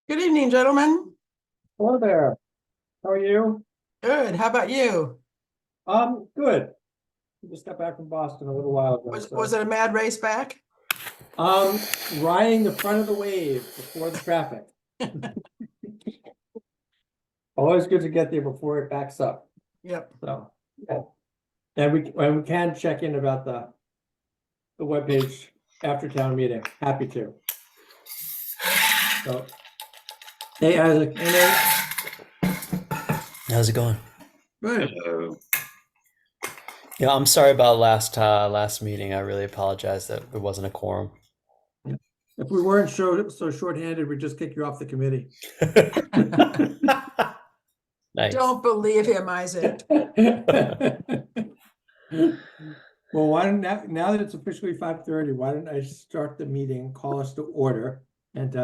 Good evening, gentlemen. Hello there. How are you? Good. How about you? Good. We just got back from Boston a little while ago. Was it a mad race back? Riding the front of the wave before the traffic. Always good to get there before it backs up. Yep. So, yeah. And we can check in about the webpage after town meeting. Happy to. So, hey Isaac, hey Nate. How's it going? Good. Yeah, I'm sorry about last meeting. I really apologize that there wasn't a quorum. If we weren't so shorthanded, we'd just kick you off the committee. Nice. Don't believe him, Isaac. Well, why don't now that it's officially 5:30, why don't I start the meeting, call us to order? And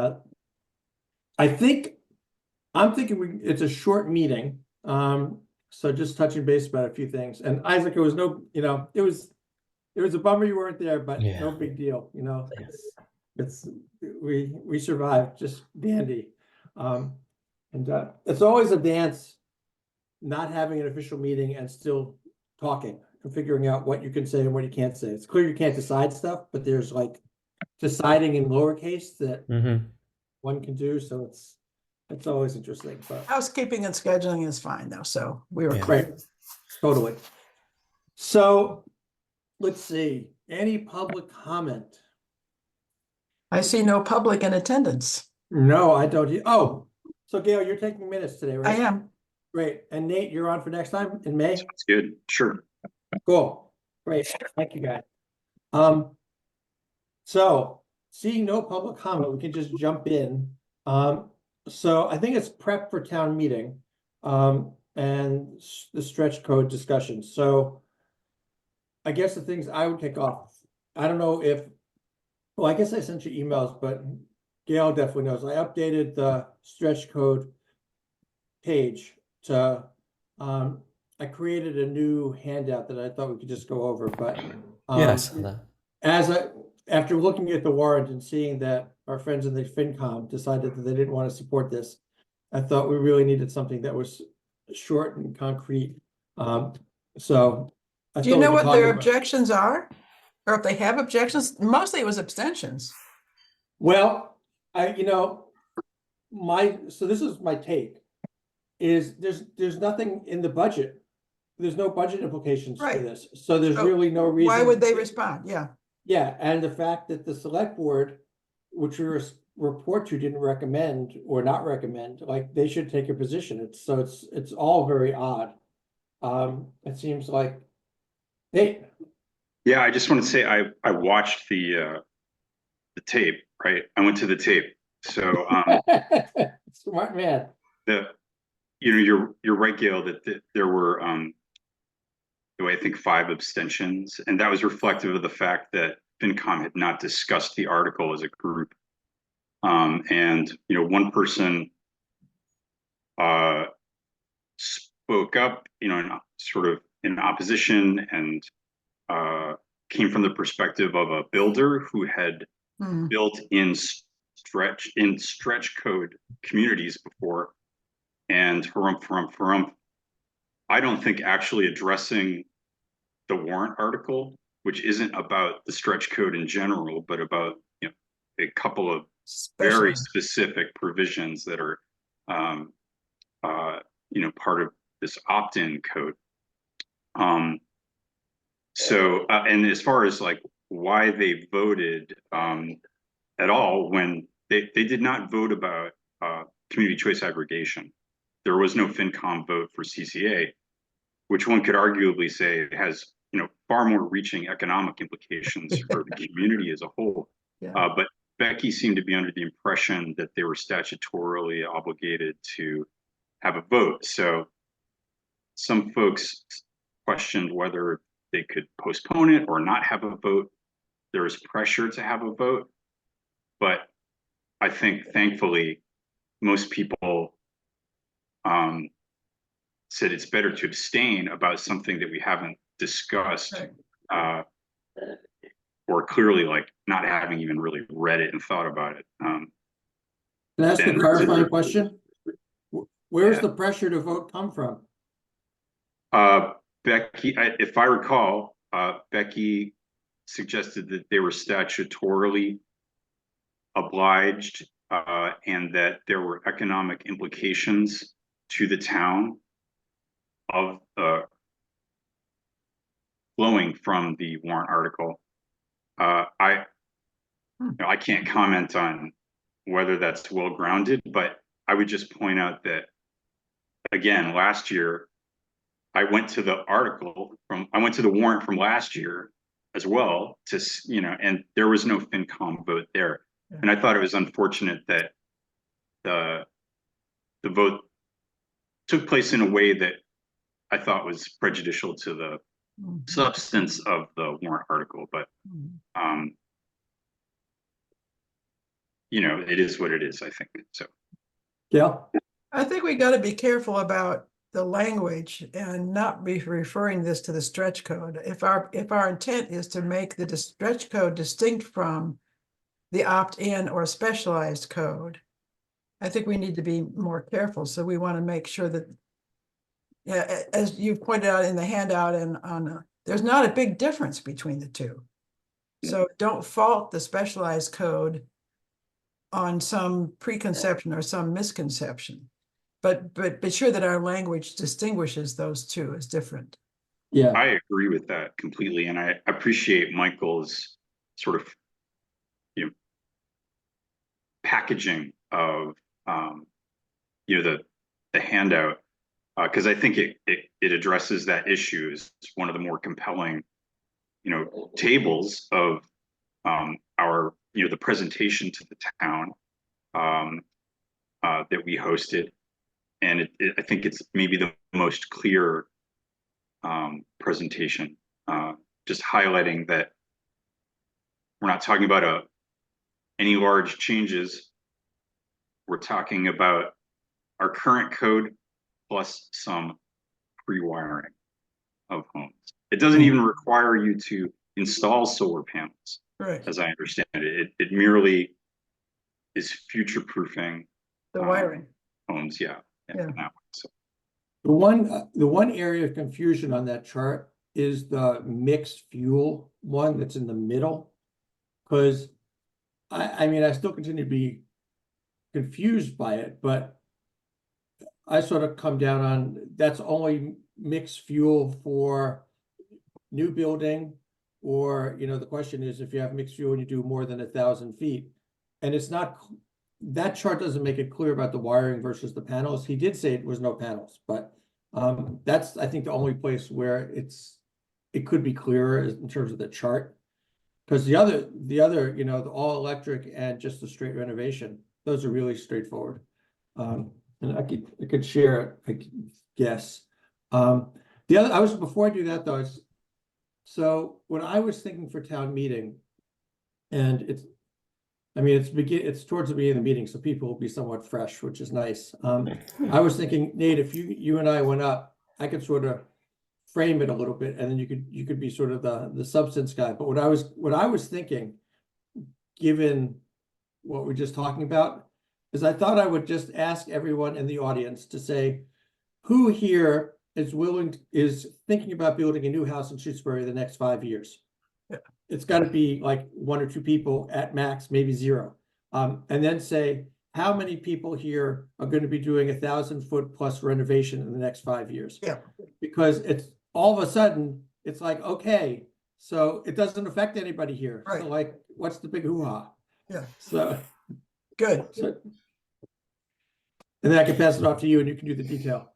I'm thinking it's a short meeting. So just touching base about a few things. And Isaac, it was it was a bummer you weren't there, but Yeah. no big deal. We survived just dandy. And it's always a dance not having an official meeting and still talking and figuring out what you can say and what you can't say. It's clear you can't decide stuff, but there's like deciding in lowercase that one can do. So it's always interesting. But Housekeeping and scheduling is fine though, so we were Yeah. clear. right, totally. So let's see. Any public comment? I see no public in attendance. No, I don't. Oh, so Gail, you're taking minutes today, I right? am. Great. And Nate, you're on for next time in May? Sounds good. Sure. Cool. Great. Thank you, guys. So seeing no public comment, we can just jump in. So I think it's prep for town meeting, and the stretch code discussion. So I guess the things I would kick off, I don't know well, I guess I sent you emails, but Gail definitely knows. I updated the stretch code page to, I created a new handout that I thought we could just go over, but Yeah, I saw that. after looking at the warrant and seeing that our friends in the FinCom decided that they didn't want to support this, I thought we really needed something that was short and concrete. So I Do you thought we know could what talk their about- objections are? Or if they have objections? Mostly it was abstentions. Well, so this is my take, is there's nothing in the budget. There's no budget implications for Right. this, so there's So really no reason. Why would they respond? Yeah. Yeah, and the fact that the select board, which we report to, didn't recommend or not recommend, like they should take a position. It's all very odd. It seems like Yeah, I just want to say I watched the tape, right? I went to the tape. So smart man. you're right, Gail, that there were I think 5 abstentions, and that was reflective of the fact that FinCom had not discussed the article as a group. And one person spoke up, in sort of in opposition, and came from the perspective of a builder who had built in stretch code communities before, and harump. I don't think actually addressing the warrant article, which isn't about the stretch code in general, but about a couple of very specific provisions that are part of this opt-in code. And as far as like why they voted at all, when they did not vote about community choice aggregation, there was no FinCom vote for CCA, which one could arguably say has far more reaching economic implications for the community as a whole. Yeah. But Becky seemed to be under the impression that they were statutorily obligated to have a vote. So some folks questioned whether they could postpone it or not have a vote. There was pressure to have a vote, but I think thankfully most people said it's better to abstain about something that we haven't discussed, or clearly like not having even really read it and thought about it. Can I ask a then clarifying question? Where's Yeah. the pressure to vote come from? Becky, if I recall, Becky suggested that they were statutorily obliged, and that there were economic implications to the town of flowing from the warrant article. I can't comment on whether that's well grounded, but I would just point out that, again, last year I went to the warrant from last year as well and there was no FinCom vote there. Yeah. And I thought it was unfortunate that the vote took place in a way that I thought was prejudicial to the substance of the warrant article. But it is what it is, I think. So Yeah. I think we got to be careful about the language and not be referring this to the stretch code. If our intent is to make the stretch code distinct from the opt-in or specialized code, I think we need to be more careful. So we want to make sure that, yeah, as you pointed out in the handout and there's not a big difference between the two. So don't fault the specialized code on some preconception or some misconception. But be sure that our language distinguishes those two as different. Yeah. I agree with that completely. And I appreciate Michael's sort of, packaging of, the handout, because I think it addresses that issue as one of the more compelling, tables of our, the presentation to the town that we hosted. And I think it's maybe the most clear presentation, just highlighting that we're not talking about any large changes. We're talking about our current code plus some pre-wiring of homes. It doesn't even require you to install solar panels, Right. as I understand it. It merely is future-proofing The wiring. homes. Yeah. Yeah. So. The one area of confusion on that chart is the mixed fuel one that's in the middle. Because I mean, I still continue to be confused by it, but I sort of come down on that's only mixed fuel for new building, or the question is if you have mixed fuel and you do more than 1,000 feet, and it's not. That chart doesn't make it clear about the wiring versus the panels. He did say it was no panels, but that's, I think, the only place where it could be clearer in terms of the chart. Because the other, the all electric and just the straight renovation, those are really straightforward. And I could share it, I guess. The other, before I do that though, so when I was thinking for town meeting, and it's towards the beginning of the meeting, so people will be somewhat fresh, which is nice. I was thinking, Nate, if you and I went up, I could sort of frame it a little bit, and then you could be sort of the substance guy. But what I was thinking, given what we're just talking about, is I thought I would just ask everyone in the audience to say, who here is thinking about building a new house in Shutesbury the next 5 years? It's got to be like 1 or 2 people at max, maybe 0. And then say, how many people here are going to be doing 1,000-foot plus renovation in the next 5 years? Yeah. Because it's all of a sudden, it's like, okay, so it doesn't affect anybody here. Right. So like, what's the big hoo-ha? Yeah. So Good. and then I can pass it off to you and you can do the detail.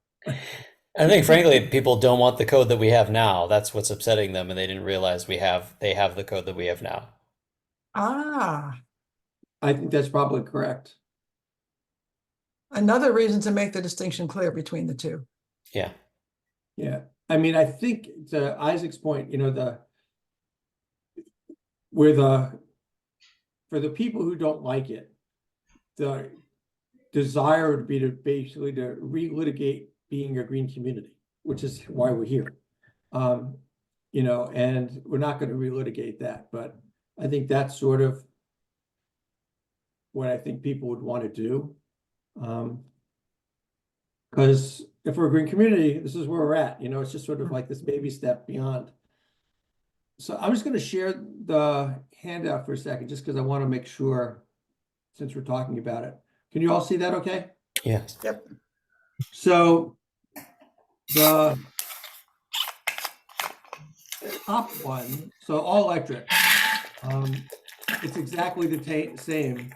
I think, frankly, people don't want the code that we have now. That's what's upsetting them, and they didn't realize they have the code that we have now. Ah, I think that's probably correct. another reason to make the distinction clear between the two. Yeah. Yeah. I mean, I think to Isaac's point, for the people who don't like it, the desire would be to basically to relitigate being a green community, which is why we're here. And we're not going to relitigate that, but I think that's sort of what I think people would want to do. Because if we're a green community, this is where we're at, you know, it's just sort of like this baby step beyond. So I'm just gonna share the handout for a second, just because I want to make sure, since we're talking about it. Can you all see that okay? Yes. Yep. So the top one, so all electric, it's exactly the same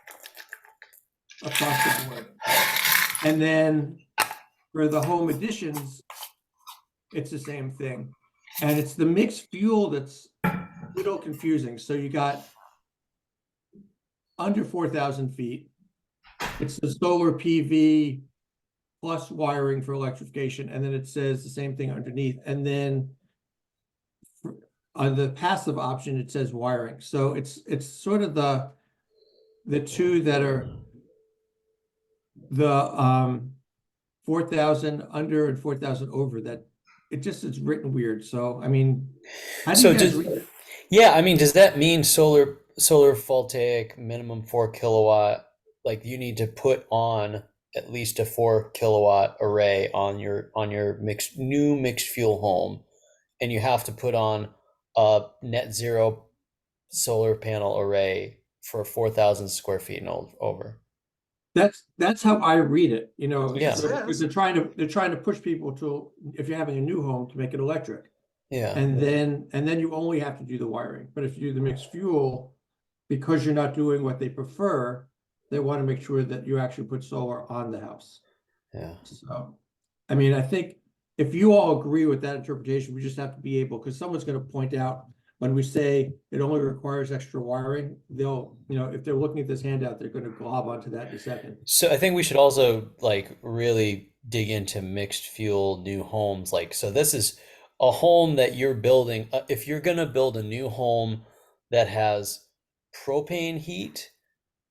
across the board. And then for the home additions, it's the same thing. And it's the mixed fuel that's a little confusing. So you got under 4,000 feet. It's the solar PV plus wiring for electrification. And then it says the same thing underneath. And then on the passive option, it says wiring. So it's sort of the two that are the 4,000 under and 4,000 over, that it's written weird. So I mean, how do So you guys does, read it? yeah, I mean, does that mean solar voltaic minimum 4 kilowatt? Like you need to put on at least a 4 kilowatt array on your new mixed fuel home, and you have to put on a net zero solar panel array for 4,000 square feet and over. That's how I read it. You know, Yeah. sort of, 'cause they're trying to push people to, if you're having a new home, to make it electric. Yeah. And then you only have to do the wiring. But if you do the mixed fuel, because you're not doing what they prefer, they want to make sure that you actually put solar on the house. Yeah. So, I mean, I think if you all agree with that interpretation, we just have to be able, because someone's going to point out when we say it only requires extra wiring, they'll, you know, if they're looking at this handout, they're going to glob onto that in a second. So I think we should also like really dig into mixed fuel new homes. Like, so this is a home that you're building. If you're gonna build a new home that has propane heat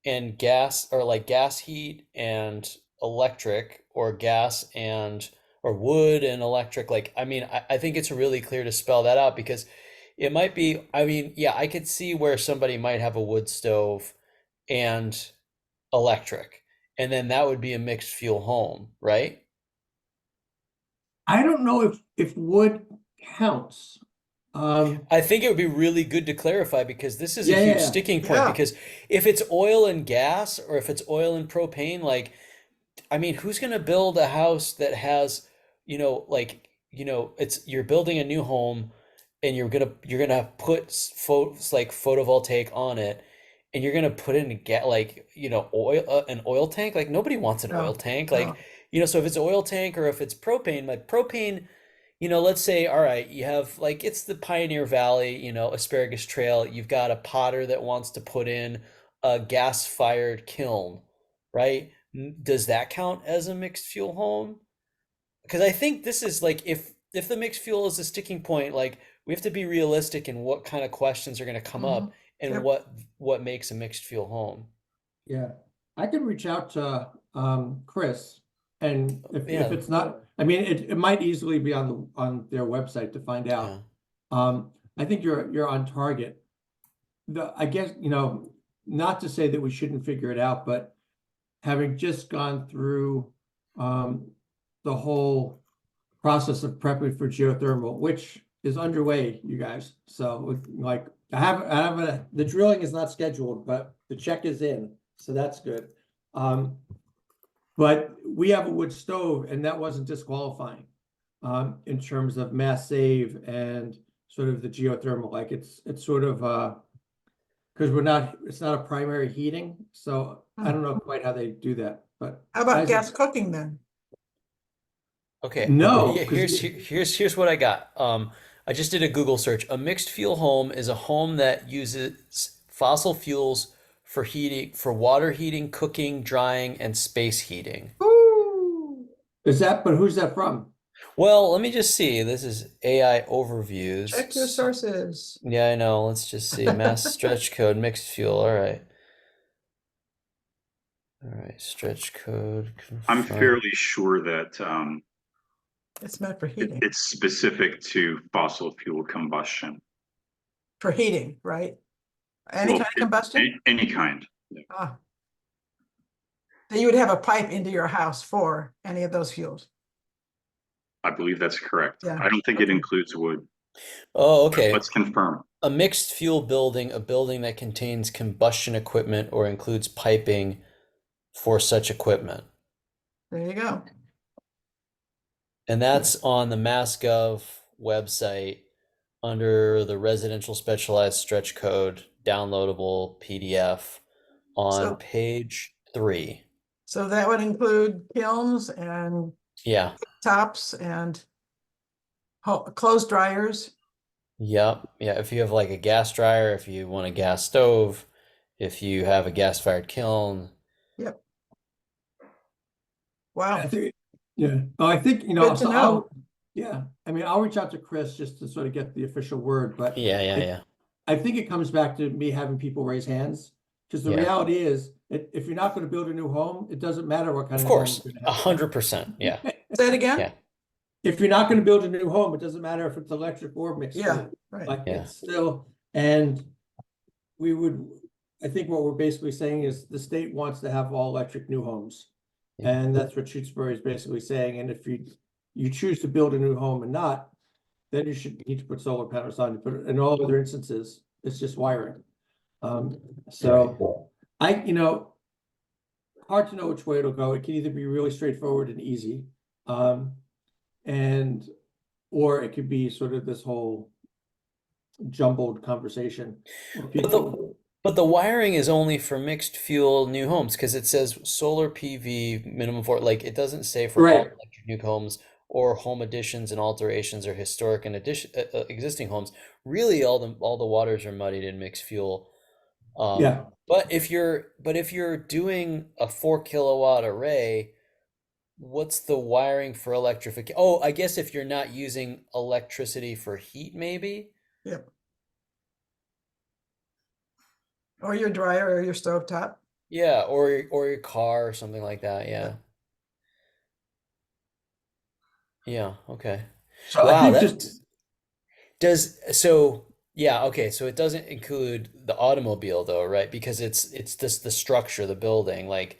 and gas, or like gas heat and electric, or gas and or wood and electric, like I mean, I think it's really clear to spell that out, because it might be, I mean, yeah, I could see where somebody might have a wood stove and electric, and then that would be a mixed fuel home, right? I don't know if wood counts. I think it would be really good to clarify, because this is a Yeah, huge yeah. sticking point. Yeah. Because if it's oil and gas, or if it's oil and propane, like, I mean, who's going to build a house that has, like, it's, you're building a new home, and you're gonna put like photovoltaic on it, and you're gonna put in like, oil, an oil tank. Like nobody wants an oil No, tank. no. Like, so if it's oil tank, or if it's propane, like propane, let's say, all right, you have like, it's the Pioneer Valley, Asparagus Trail. You've got a potter that wants to put in a gas-fired kiln, right? Does that count as a mixed fuel home? Because I think this is like, if the mixed fuel is a sticking point, like we have to be realistic in what kind of questions are going to come up, and Yep. what makes a mixed fuel home. Yeah, I could reach out to Chris, and if Yeah. it's not, I mean, it might easily be on their website to find out. Yeah. I think you're on target. I guess, not to say that we shouldn't figure it out, but having just gone through the whole process of prepping for geothermal, which is underway, you guys. So like the drilling is not scheduled, but the check is in, so that's good. But we have a wood stove, and that wasn't disqualifying in terms of mass save and sort of the geothermal. Like it's sort of because it's not a primary heating, so I don't know quite how they do that. But How about Isaac- gas cooking then? Okay. No, Yeah, here's what I got. I just did a Google search. A mixed fuel home is a home that uses fossil fuels for heating, for water heating, cooking, drying, and space heating. Ooh. but who's that from? Well, let me just see. This is AI overviews. Check your sources. Yeah, I know. Let's just see. Mass stretch code, mixed fuel. All right. All right. Stretch code. I'm Confirm. fairly sure that It's meant for heating. it's specific to fossil fuel combustion. For heating, right? Any Well, kind of combustion? Any kind. Yeah. Ah, Then you would have a pipe into your house for any of those fuels. I believe that's correct. Yeah, I don't think it okay. includes wood. Oh, okay. Let's confirm. A mixed fuel building, a building that contains combustion equipment or includes piping for such equipment. There you go. And that's on the MassGov website under the residential specialized stretch code downloadable PDF on So, page 3. so that would include kilns and Yeah. tops and clothes dryers. Yep. Yeah. If you have like a gas dryer, if you want a gas stove, if you have a gas-fired kiln. Yep. I Wow, think, yeah, oh, I think, good to so know. yeah, I mean, I'll reach out to Chris just to sort of get the official word, but Yeah. I think it comes back to me having people raise hands. Because the Yeah. reality is, if you're not going to build a new home, it doesn't matter what kind Of of home course. you're going to have. 100%. Yeah. Say it again? Yeah. If you're not going to build a new home, it doesn't matter if it's electric or mixed. Yeah, fuel. right. Like Yeah. it's still, and we would, I think what we're basically saying is the state wants to have all electric new homes. Yeah. And that's what Shutesbury is basically saying. And if you choose to build a new home and not, then you should need to put solar panels on it. But in all other instances, it's just wiring. So hard to know which way it'll go. It can either be really straightforward and easy. Or it could be sort of this whole jumbled conversation. But the wiring is only for mixed fuel new homes because it says solar PV minimum for, like, it doesn't say for all Right. electric new homes or home additions and alterations or historic and existing homes. Really, all the waters are muddied in mixed fuel. Yeah. But if you're doing a 4 kilowatt array, what's the wiring for electrification? Oh, I guess if you're not using electricity for heat, maybe. Yep. Or your dryer or your stovetop. Yeah, or your car or something like that. Yeah. Yeah, okay. So Wow, I think that just yeah, okay, so it doesn't include the automobile though, right? Because it's this the structure, the building, like,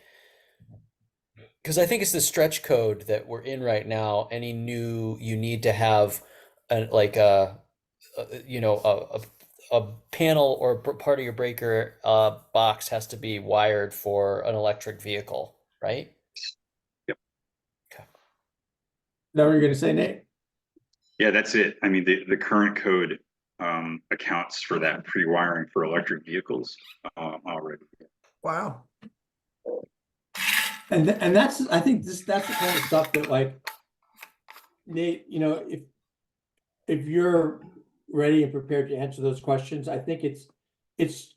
because I think it's the stretch code that we're in right now. Any new, you need to have a panel or part of your breaker box has to be wired for an electric vehicle, right? Yep. Okay. Is that what you're going to say, Nate? Yeah, that's it. I mean, the current code accounts for that pre-wiring for electric vehicles already. Wow. And that's, I think that's the kind of stuff that, like, Nate, if you're ready and prepared to answer those questions, I think it's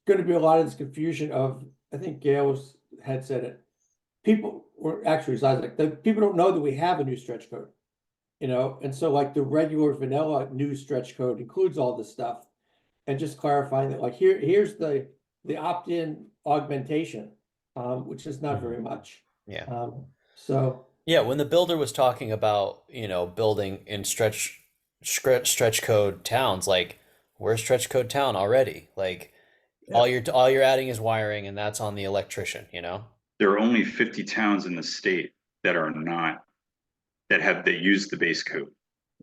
going to be a lot of this confusion of, I think Gail had said it. People, or actually, the people don't know that we have a new stretch code, and so like the regular vanilla new stretch code includes all this stuff, and just clarifying that, like, here's the opt-in augmentation, which is not very much. Yeah. So Yeah, when the builder was talking about, building in stretch code towns, like, we're stretch code town already. Like, all you're adding is wiring, and that's on the electrician, There are only 50 towns in the state that use the base code.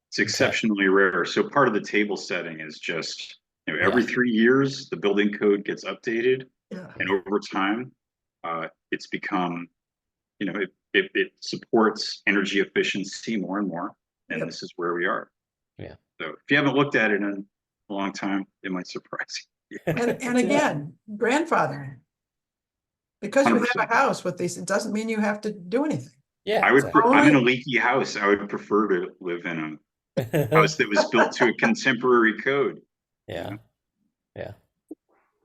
It's exceptionally rare. So part of the table setting is just, every 3 years, the building code gets updated. Yeah. And over time, it's become, it supports energy efficiency more and more. And this is where we are. Yeah. So if you haven't looked at it in a long time, it might surprise you. And again, grandfathering. Because you have 100%. a house with these, it doesn't mean you have to do anything. Yeah, I'm in a leaky house. I would prefer to live in a house that was built to a contemporary code. Yeah. Yeah.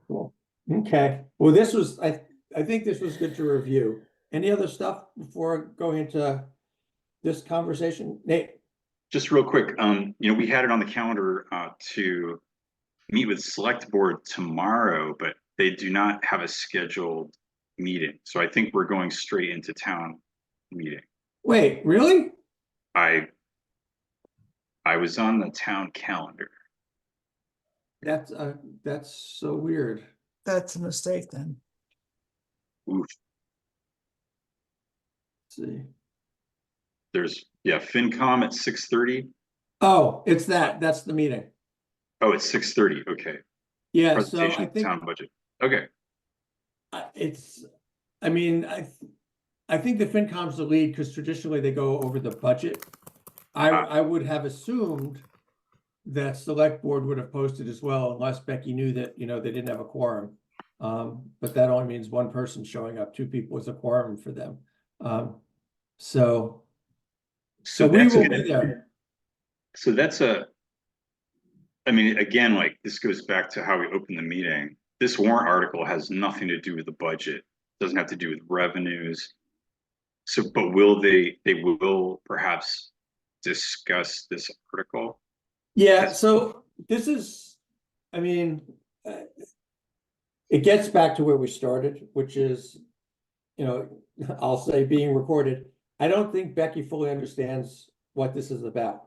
cool. Okay. Well, this was, I think this was good to review. Any other stuff before going into this conversation, Nate? Just real quick, we had it on the calendar to meet with select board tomorrow, but they do not have a scheduled meeting. So I think we're going straight into town meeting. Wait, really? I was on the town calendar. That's so weird. That's a mistake then. Oof. see. There's, yeah, FinCom at 6:30. Oh, it's that's the meeting. Oh, it's 6:30. Okay. Yeah, so Presentation I of think town budget. Okay. it's, I mean, I think the FinCom's the lead because traditionally they go over the budget. I would have assumed that select board would have posted as well, unless Becky knew that, you know, they didn't have a quorum. But that only means one person showing up, two people is a quorum for them. So we that's will be there. So that's I mean, again, like this goes back to how we opened the meeting. This warrant article has nothing to do with the budget. Doesn't have to do with revenues. So, but they will perhaps discuss this article? Yeah, so this is, I mean, it gets back to where we started, which is, you know, I'll say being recorded. I don't think Becky fully understands what this is about.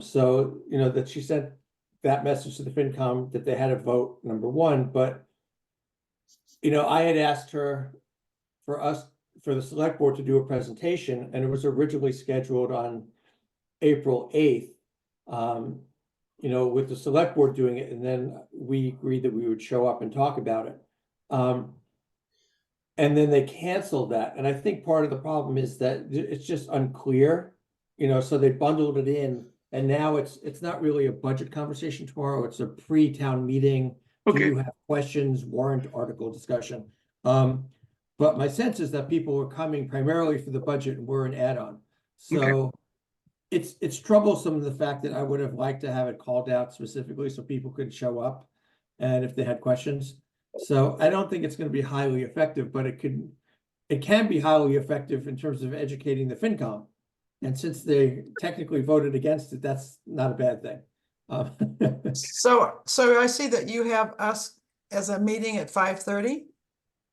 So, you know, that she sent that message to the FinCom that they had a vote, number one, but, you know, I had asked her for the select board to do a presentation, and it was originally scheduled on April 8th. You know, with the select board doing it, and then we agreed that we would show up and talk about it. And then they canceled that, and I think part of the problem is that it's just unclear, you know, so they bundled it in, and now it's not really a budget conversation tomorrow, it's a pre-town meeting. Do Okay. you have questions, warrant article discussion? But my sense is that people were coming primarily for the budget and we're an add-on. So it's troublesome, the fact that I would have liked to have it called out specifically so people could show up and if they had questions. So I don't think it's going to be highly effective, but it can be highly effective in terms of educating the FinCom. And since they technically voted against it, that's not a bad thing. So I see that you have us as a meeting at 5:30,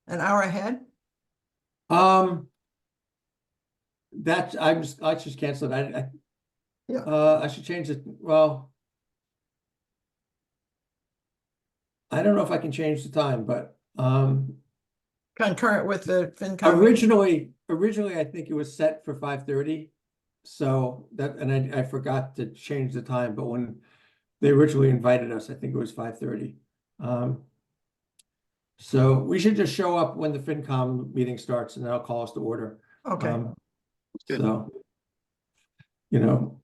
an hour ahead. That I just canceled. Yeah. I should change it. Well, I don't know if I can change the time, but Concurrent with the FinCom. originally I think it was set for 5:30. So that, and I forgot to change the time, but when they originally invited us, I think it was 5:30. So we should just show up when the FinCom meeting starts and they'll call us to order. Okay. So, you know,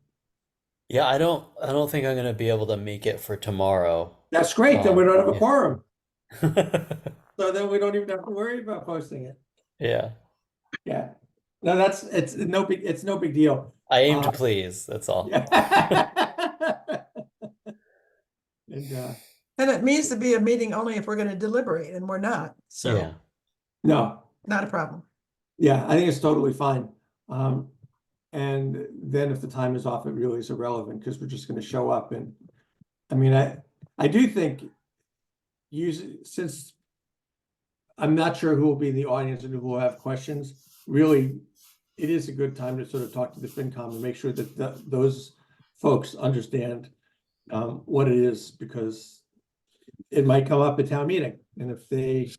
Yeah, I don't think I'm gonna be able to make it for tomorrow. that's great. Then we don't have a Yeah. quorum. So then we don't even have to worry about posting it. Yeah. Yeah. No, it's no big deal. I aim to please, that's all. Yeah. And it means to be a meeting only if we're going to deliberate, and we're not. So Yeah. No, not a problem. yeah, I think it's totally fine. And then if the time is off, it really is irrelevant because we're just going to show up. And I mean, I do think since I'm not sure who will be in the audience and who will have questions, really, it is a good time to sort of talk to the FinCom and make sure that those folks understand what it is, because it might come up at town meeting. And if they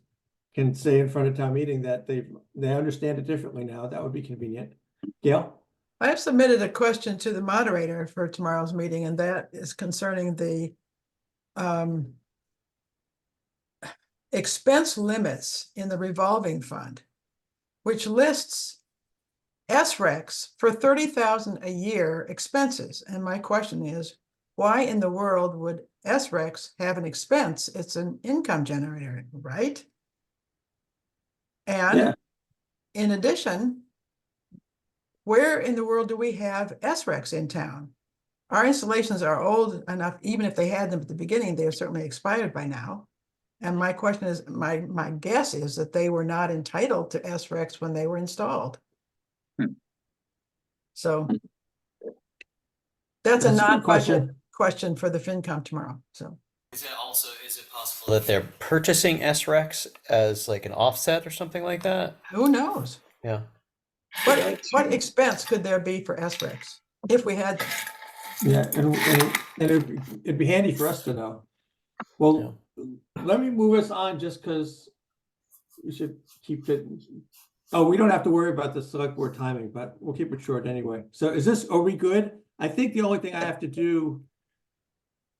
can say in front of town meeting that they understand it differently now, that would be convenient. Gail? I have submitted a question to the moderator for tomorrow's meeting, and that is concerning the expense limits in the revolving fund, which lists SRECs for 30,000 a year expenses. And my question is, why in the world would SRECs have an expense? It's an income generator, right? And Yeah. in addition, where in the world do we have SRECs in town? Our installations are old enough, even if they had them at the beginning, they have certainly expired by now. And my question is, my guess is that they were not entitled to SRECs when they were installed. So that's a That's a good non-budget question for the FinCom tomorrow. So Is it possible that they're purchasing SRECs as like an offset or something like that? who knows? Yeah. What expense could there be for SRECs if we had them? Yeah, and it'd be handy for us to know. Well, let me move us on just because we should keep it Oh, we don't have to worry about the select board timing, but we'll keep it short anyway. So are we good? I think the only thing I have to do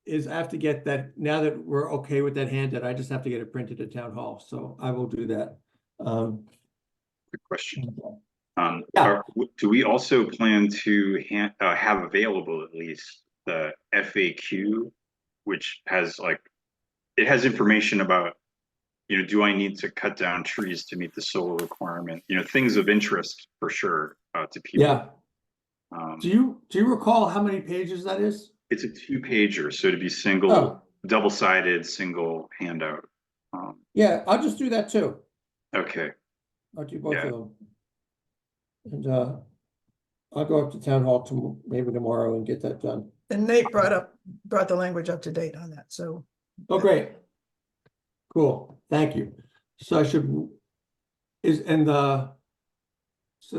is I have to get that, now that we're okay with that handout, I just have to get it printed at town hall, so I will do that. Good question. Yeah. Do we also plan to have available at least the FAQ, which has it has information about, do I need to cut down trees to meet the solar requirement? Things of interest for sure to people. Yeah. Do you recall how many pages that is? It's a 2-pager, so to be double-sided, single handout. Yeah, I'll just do that too. Okay. I'll do both of them. And I'll go up to town hall maybe tomorrow and get that done. And Nate brought the language up to date on that, so. Oh, great. Cool, thank you. So so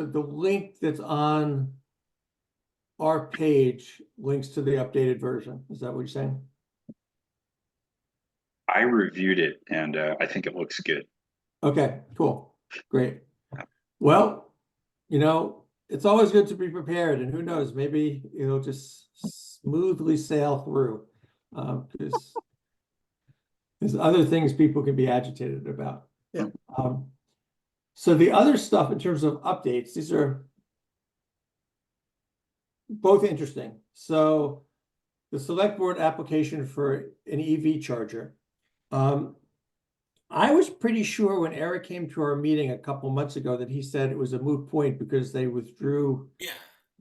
the link that's on our page links to the updated version. Is that what you're saying? I reviewed it and I think it looks good. Okay, cool, great. Well, it's always good to be prepared, and who knows, maybe it'll just smoothly sail through. Because there's other things people can be agitated about. Yeah. So the other stuff in terms of updates, these are both interesting. So the select board application for an EV charger. I was pretty sure when Eric came to our meeting a couple months ago that he said it was a moot point because they withdrew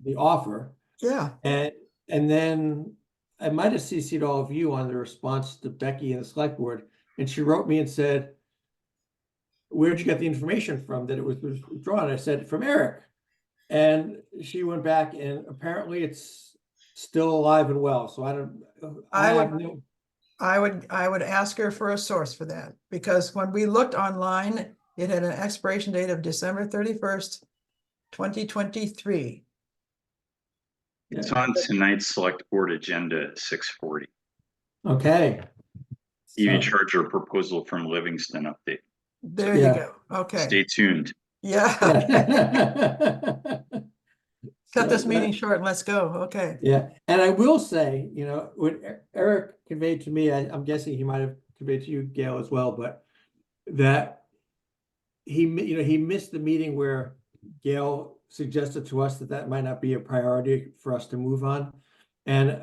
the offer. Yeah. And then I might have CC'd all of you on the response to Becky and the select board, and she wrote me and said, "Where'd you get the information from that it was withdrawn?" I said, "From Eric." And she went back, and apparently it's still alive and well. So I would ask her for a source for that, because when we looked online, it had an expiration date of December 31st, 2023. It's on tonight's select board agenda at 6:40. Okay. EV charger proposal from Livingston update. There you go. Okay. Stay tuned. Yeah. Cut this meeting short and let's go. Okay. Yeah, and I will say, what Eric conveyed to me, I'm guessing he might have conveyed to you, Gail, as well, but that he missed the meeting where Gail suggested to us that might not be a priority for us to move on. And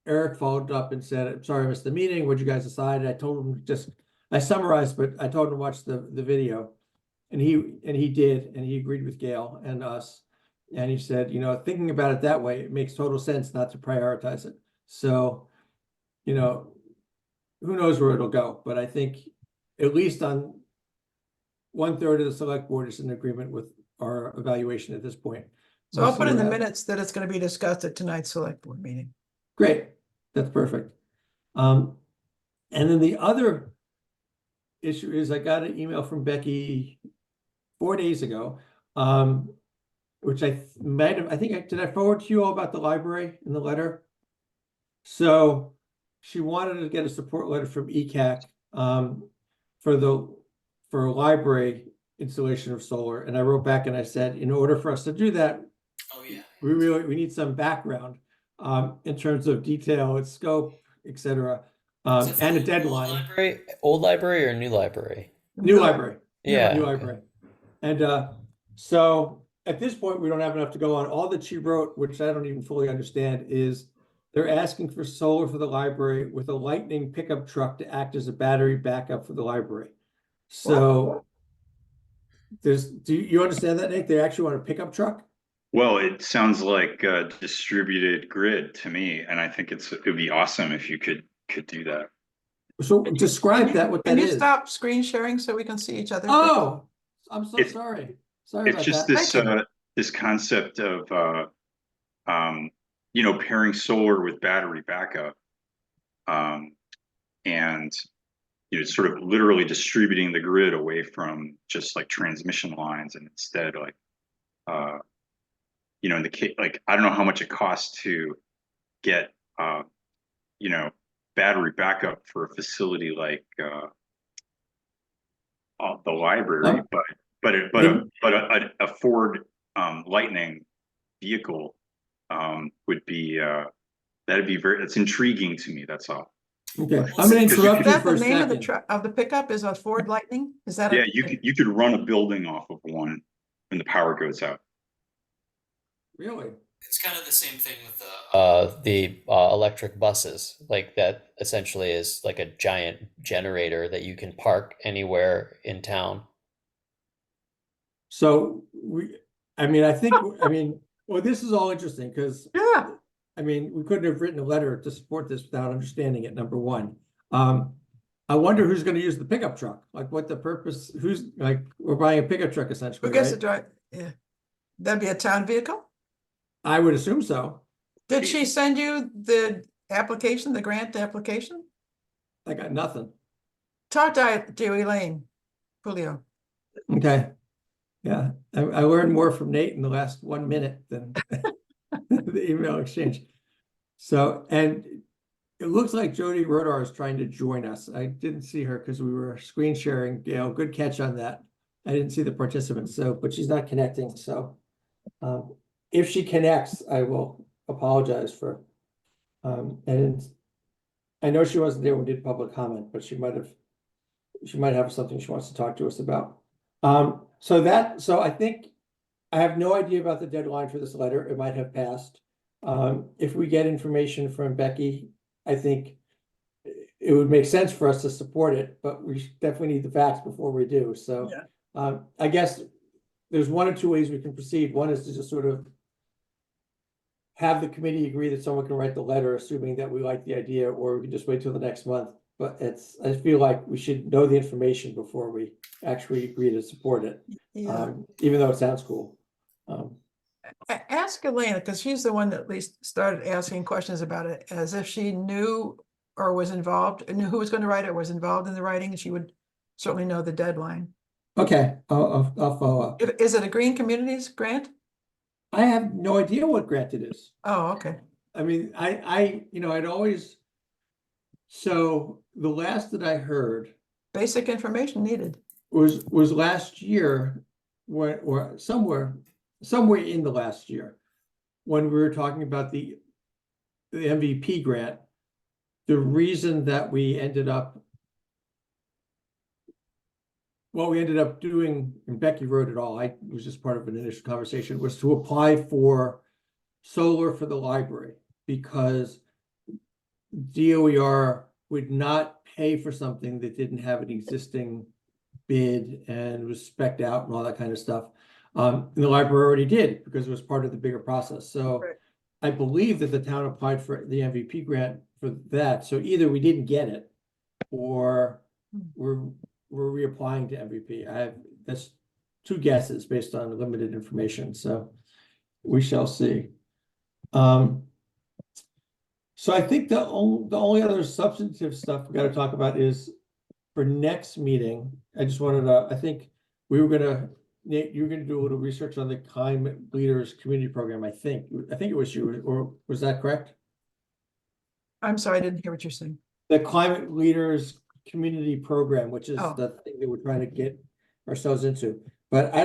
Eric followed up and said, "I'm sorry I missed the meeting. What'd you guys decide?" I told him I summarized, but I told him to watch the video, and he did, and he agreed with Gail and us. And he said, thinking about it that way, it makes total sense not to prioritize it. So, who knows where it'll go, but I think at least on 1/3 of the select board is in agreement with our evaluation at this point. So I'll put in the minutes that it's going to be discussed at tonight's select board meeting. Great, that's perfect. And then the other issue is I got an email from Becky 4 days ago, which I think did I forward to you all about the library in the letter? So she wanted to get a support letter from ECAC for library installation of solar, and I wrote back and I said, in order for us to do that, we need some background in terms of detail and scope, etc., and a deadline. Old library or new library? New library. Yeah. New library. And so at this point, we don't have enough to go on. All that she wrote, which I don't even fully understand, is they're asking for solar for the library with a lightning pickup truck to act as a battery backup for the library. So do you understand that, Nick? They actually want a pickup truck? Well, it sounds like a distributed grid to me, and I think it'd be awesome if you could do that. So describe what that is. Can you stop screen sharing so we can see each other? Oh, I'm so sorry. Sorry it's about just that. this concept of pairing solar with battery backup, and sort of literally distributing the grid away from just like transmission lines, and instead in the case, I don't know how much it costs to get battery backup for a facility like the library, but but a Ford Lightning vehicle would be that'd be it's intriguing to me. That's all. Okay, Well, I'm gonna because Is interrupt you that for the a name of the second. truck, of the pickup is a Ford Lightning? Is that Yeah, a? you could run a building off of one when the power goes out. Really? It's kind of the same thing with the electric buses. Like that essentially is like a giant generator that you can park anywhere in town. So I mean, well, this is all interesting because Yeah, I mean, we couldn't have written a letter to support this without understanding it, number one. I wonder who's gonna use the pickup truck, like what the purpose, who's like, we're buying a pickup truck essentially, who gets to right? drive? Yeah, that'd be a town vehicle? I would assume so. Did she send you the application, the grant application? I got nothing. Talk to Elaine Julio. Okay. Yeah, I learned more from Nate in the last 1 minute than the email exchange. So, and it looks like Jody Rodar is trying to join us. I didn't see her because we were screen sharing. Gail, good catch on that. I didn't see the participants, so, but she's not connecting, so. If she connects, I will apologize for, and I know she wasn't there when we did public comment, but she might have something she wants to talk to us about. So I think I have no idea about the deadline for this letter. It might have passed. If we get information from Becky, I think it would make sense for us to support it, but we definitely need the facts before we do. So, I guess there's one or two ways we can proceed. One is to just sort of have the committee agree that someone can write the letter, assuming that we like the idea, or we can just wait till the next month. But I feel like we should know the information before we actually agree to support it. Yeah, Even though it sounds cool. ask Elena, because she's the one that at least started asking questions about it, as if she knew or was involved, knew who was going to write it, was involved in the writing, and she would certainly know the deadline. Okay, I'll follow up. Is it a Green Communities grant? I have no idea what grant it is. Oh, okay. I mean, I'd always, so the last that I heard Basic information needed. was last year, when, or somewhere in the last year, when we were talking about the MVP grant. The reason that we ended up doing, and Becky wrote it all, I was just part of an initial conversation, was to apply for solar for the library, because DOER would not pay for something that didn't have an existing bid and was spec'd out and all that kind of stuff. And the library already did, because it was part of the bigger process. So Right. I believe that the town applied for the MVP grant for that. So either we didn't get it, or we're reapplying to MVP. That's two guesses based on limited information, so we shall see. So I think the only other substantive stuff we got to talk about is for next meeting. I just wanted to, I think we were gonna, Nate, you were gonna do a little research on the Climate Leaders Community Program. I think it was you, or was that correct? I'm sorry, I didn't hear what you're saying. The Climate Leaders Community Program, which is Oh. the thing that we're trying to get ourselves into. But I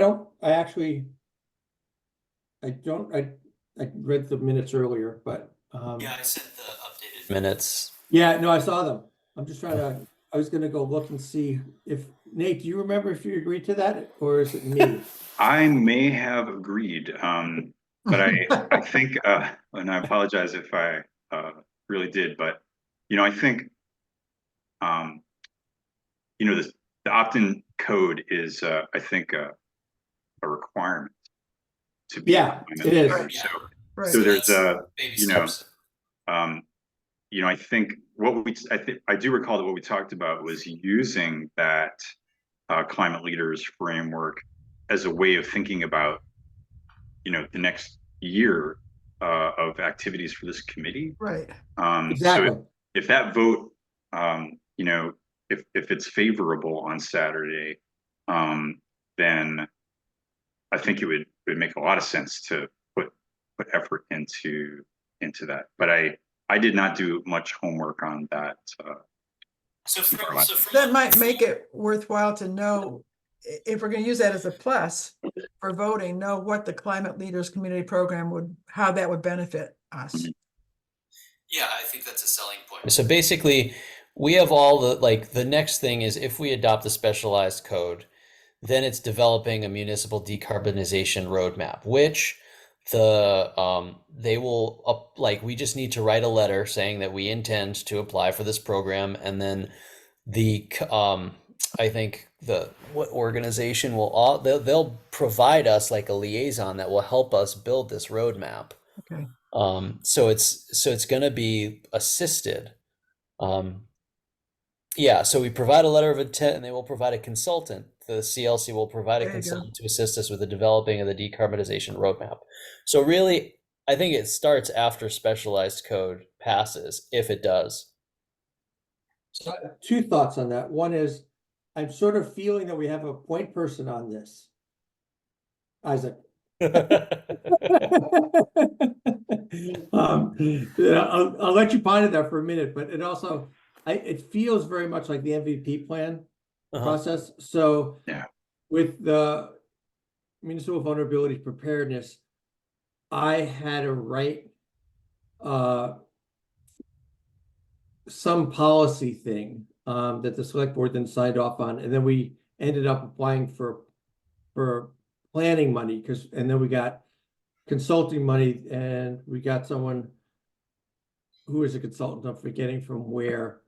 read the minutes earlier, but Yeah, I sent the updated minutes. yeah, no, I saw them. I'm just I was gonna go look and see if, Nate, do you remember if you agreed to that, or is it me? I may have agreed, but I think, and I apologize if I really did, but I think, the opt-in code is, I think, a requirement to be. Yeah, it is. Right, So, Right. so there's that's baby steps. I think I do recall that what we talked about was using that climate leaders framework as a way of thinking about, the next year of activities for this committee. Right. Exactly. So if that vote, if it's favorable on Saturday, then I think it would make a lot of sense to put effort into that. But I did not do much homework on that. So That might make it worthwhile to know if we're gonna use that as a plus for voting, know what the Climate Leaders Community Program would, how that would benefit us. Yeah, I think that's a selling point. So basically, we have all the next thing is if we adopt the specialized code, then it's developing a municipal decarbonization roadmap, which they will we just need to write a letter saying that we intend to apply for this program, and then I think what organization will they'll provide us like a liaison that will help us build this roadmap. Okay. So it's going to be assisted. Yeah, so we provide a letter of intent, and they will provide a consultant. The CLC will provide a There you go. consultant to assist us with the developing of the decarbonization roadmap. So really, I think it starts after specialized code passes, if it does. So I have two thoughts on that. One is, I'm sort of feeling that we have a point person on this. Isaac. Yeah, I'll let you ponder that for a minute, but it also, it feels very much like the MVP plan process. So Yeah. with the municipal vulnerability preparedness, I had to write some policy thing that the select board then signed off on, and then we ended up applying for planning money and then we got consulting money, and we got someone who is a consultant, I'm forgetting from where,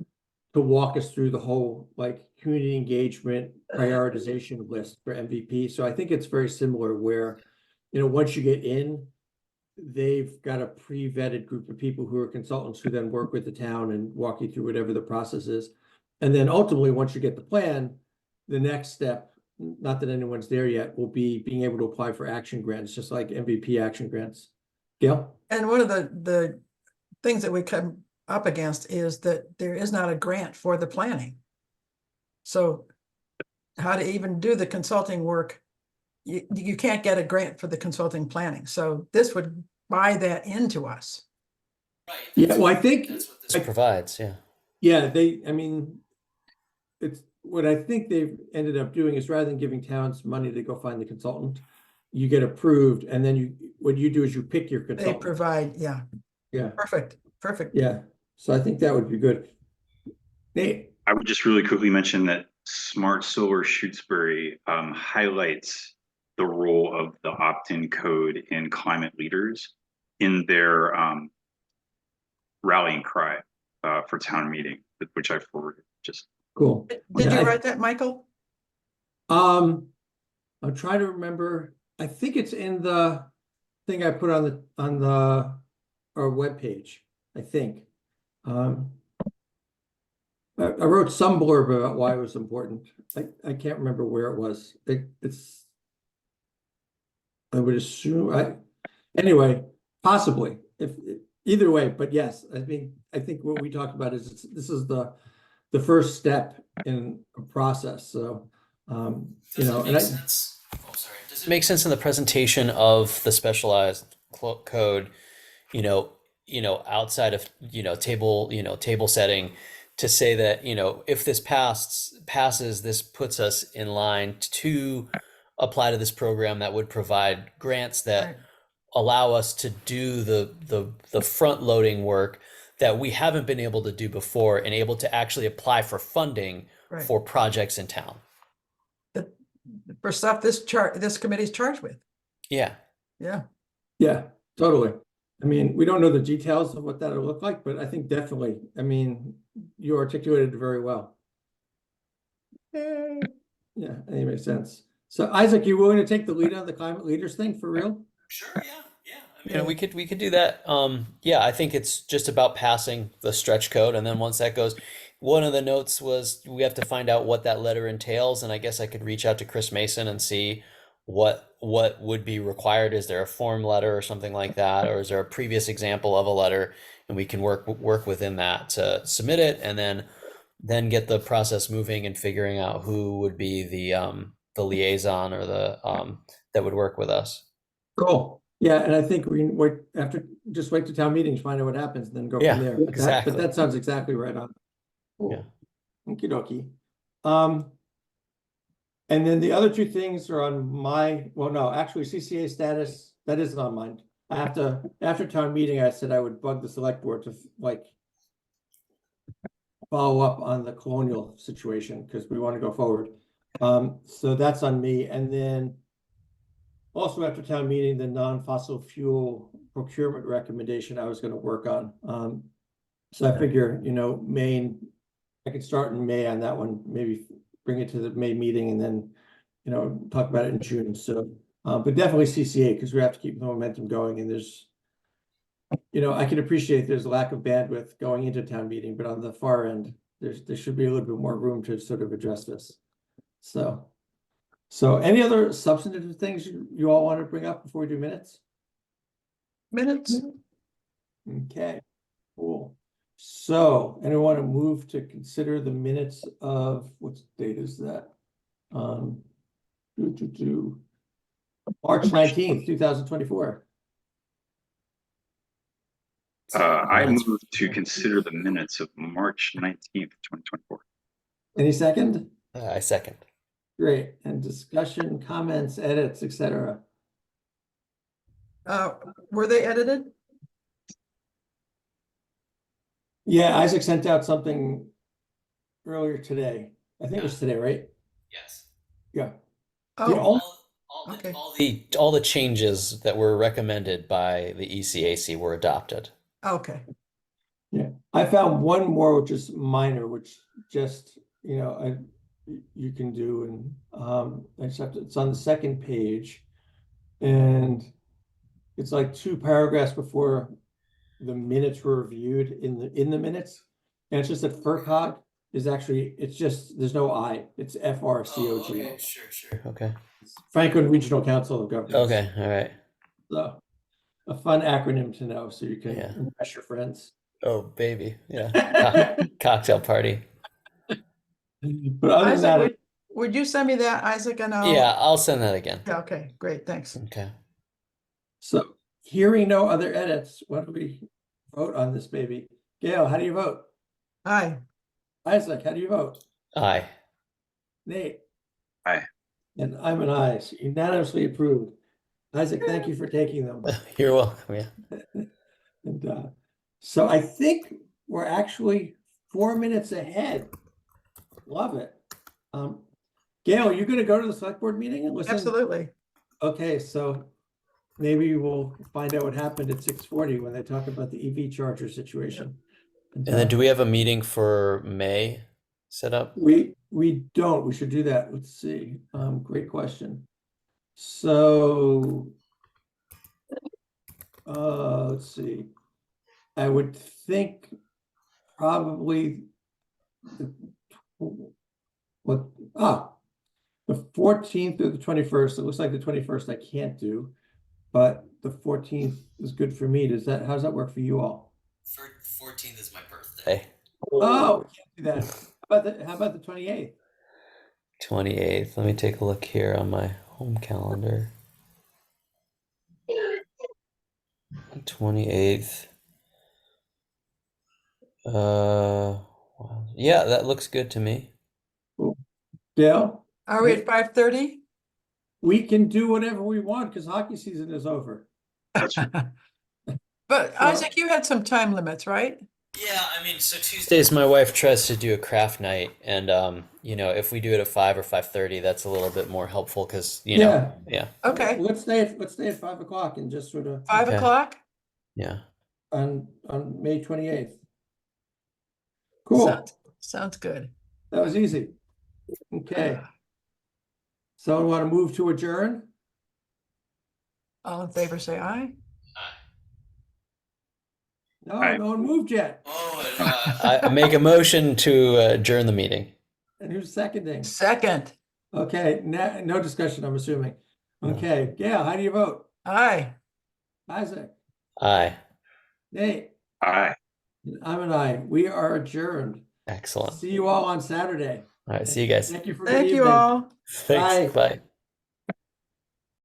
to walk us through the whole like community engagement prioritization list for MVP. So I think it's very similar where, once you get in, they've got a pre-vetted group of people who are consultants who then work with the town and walk you through whatever the process is. And then ultimately, once you get the plan, the next step, not that anyone's there yet, will be being able to apply for action grants, just like MVP action grants. Gail? And one of the things that we come up against is that there is not a grant for the planning. So how to even do the consulting work, you can't get a grant for the consulting planning. So this would buy that into us. Right. Yeah, well, I think That's what this provides. Yeah. Yeah, it's what I think they've ended up doing is rather than giving towns money to go find the consultant, you get approved, and then what you do is you pick your They consultant. provide, yeah. Yeah. Perfect. Yeah. So I think that would be good. Nate? I would just really quickly mention that Smart Solar Shutesbury highlights the role of the opt-in code in climate leaders in their rallying cry for town meeting, which I forwarded. Just Cool. Did you write that, Michael? I'm trying to remember. I think it's in the thing I put on our webpage, I think. I wrote some blurb about why it was important. I can't remember where it was. I would assume anyway, possibly if either way, but yes, I think what we talked about is this is the first step in a process. So Does it make sense in the presentation of the specialized code, outside of, table setting, to say that, if this passes, this puts us in line to apply to this program that would provide grants that Right. allow us to do the front loading work that we haven't been able to do before, and able to actually apply for funding Right. for projects in town. For stuff this committee's charged with. Yeah. Yeah. yeah, totally. I mean, we don't know the details of what that'll look like, but I think definitely, I mean, you articulated it very well. Yeah, I think it makes sense. So Isaac, you willing to take the lead on the climate leaders thing for real? Sure, yeah. I mean, we could do that. Yeah, I think it's just about passing the stretch code, and then once that goes, one of the notes was we have to find out what that letter entails, and I guess I could reach out to Chris Mason and see what would be required. Is there a form letter or something like that, or is there a previous example of a letter, and we can work within that to submit it, and then get the process moving and figuring out who would be the liaison or the that would work with us. Cool. Yeah, and I think we can wait just wait to town meetings, find out what happens, and then go Yeah, from there. exactly. But that sounds exactly right on. Yeah. Okie dokie. And then the other two things are on well, no, actually CCA status, that isn't on mine. I have to, after town meeting, I said I would bug the select board to like follow up on the colonial situation because we want to go forward. So that's on me. And then also after town meeting, the non-fossil fuel procurement recommendation I was going to work on. So I figure, I could start in May on that one, maybe bring it to the May meeting and then, talk about it in June. So, but definitely CCA because we have to keep the momentum going. And there's, I can appreciate there's a lack of bandwidth going into town meeting, but on the far end, there should be a little bit more room to sort of address this. So any other substantive things you all want to bring up before we do minutes? Minutes? Okay, cool. So anyone want to move to consider the minutes of, what date is that? March 19th, 2024. I move to consider the minutes of March 19th, 2024. Any second? I second. Great. And discussion, comments, edits, etc. Were they edited? Yeah, Isaac sent out something earlier today. I think it was today, right? Yes. Yeah. Oh, okay. All the changes that were recommended by the ECAC were adopted. Okay. Yeah, I found one more, which is minor, which just, you can do, and except it's on the second page, and it's like 2 paragraphs before the minutes were reviewed in the minutes, and it's just that FERCog is actually, it's just, there's no I, it's FRCOG. Okay, sure. Okay. Franklin Regional Council of Governments. Okay, all right. So a fun acronym to know so you can Yeah. impress your friends. Oh, baby. Yeah. Cocktail party. But other than Isaac, that, would you send me that, Isaac, and Yeah, I'll send that again. Yeah, okay, great, thanks. Okay. so hearing no other edits, why don't we vote on this baby? Gail, how do you vote? Aye. Isaac, how do you vote? Aye. Nate? Aye. And I'm an aye, so unanimously approved. Isaac, thank you for taking them. You're welcome. Yeah. And so I think we're actually 4 minutes ahead. Love it. Gail, you gonna go to the select board meeting and listen? Absolutely. Okay, so maybe we'll find out what happened at 6:40 when they talk about the EV charger situation. And then do we have a meeting for May set up? We don't. We should do that. Let's see. Great question. So let's see. I would think probably the 14th or the 21st. It looks like the 21st I can't do, but the 14th is good for me. How does that work for you all? 14th is my birthday. Oh, we can't do that. How about the 28th? 28th. Let me take a look here on my home calendar. 28th. Yeah, that looks good to me. Cool. Dale? Are we at 5:30? We can do whatever we want because hockey season is over. But Isaac, you had some time limits, right? Yeah, I mean, so Tuesdays my wife tries to do a craft night, and if we do it at 5 or 5:30, that's a little bit more helpful because yeah. Okay, Let's stay at 5 o'clock and just sort of 5 Okay. o'clock? Yeah. on May 28th. Cool. Sounds good. That was easy. Okay. So I want to move to adjourn. All in favor, say aye. No, Aye. no one moved yet. I make a motion to adjourn the meeting. And who's seconding? Second, Okay, no discussion, I'm assuming. No. Okay, Gail, how do you vote? aye. Isaac, Aye. Nate, Aye. I'm an aye. We are adjourned. Excellent. See you all on Saturday. All right, see you guys. Thank you for Thank the you evening. all. Thanks. Bye. Bye.